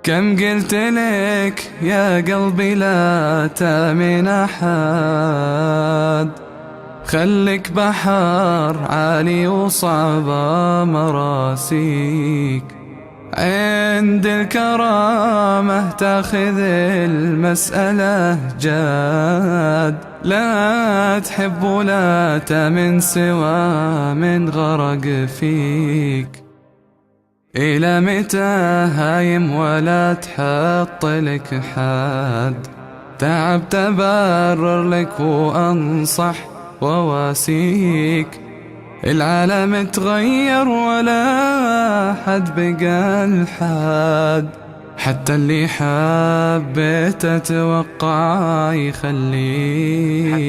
كم قلت لك يا قلبي لا تامن أحد، خلك بحر عالي وصعبة مراسيك، عند الكرامة تاخذ المسألة جاد، لا تحب ولا تمن سوى من غرق فيك. إلى متى هايم ولا تحط لك حد، تعب تبرر لك وأنصح وواسيك، العالم تغير ولا حد بقى الحد، حتى اللي حبيت أتوقع يخليك.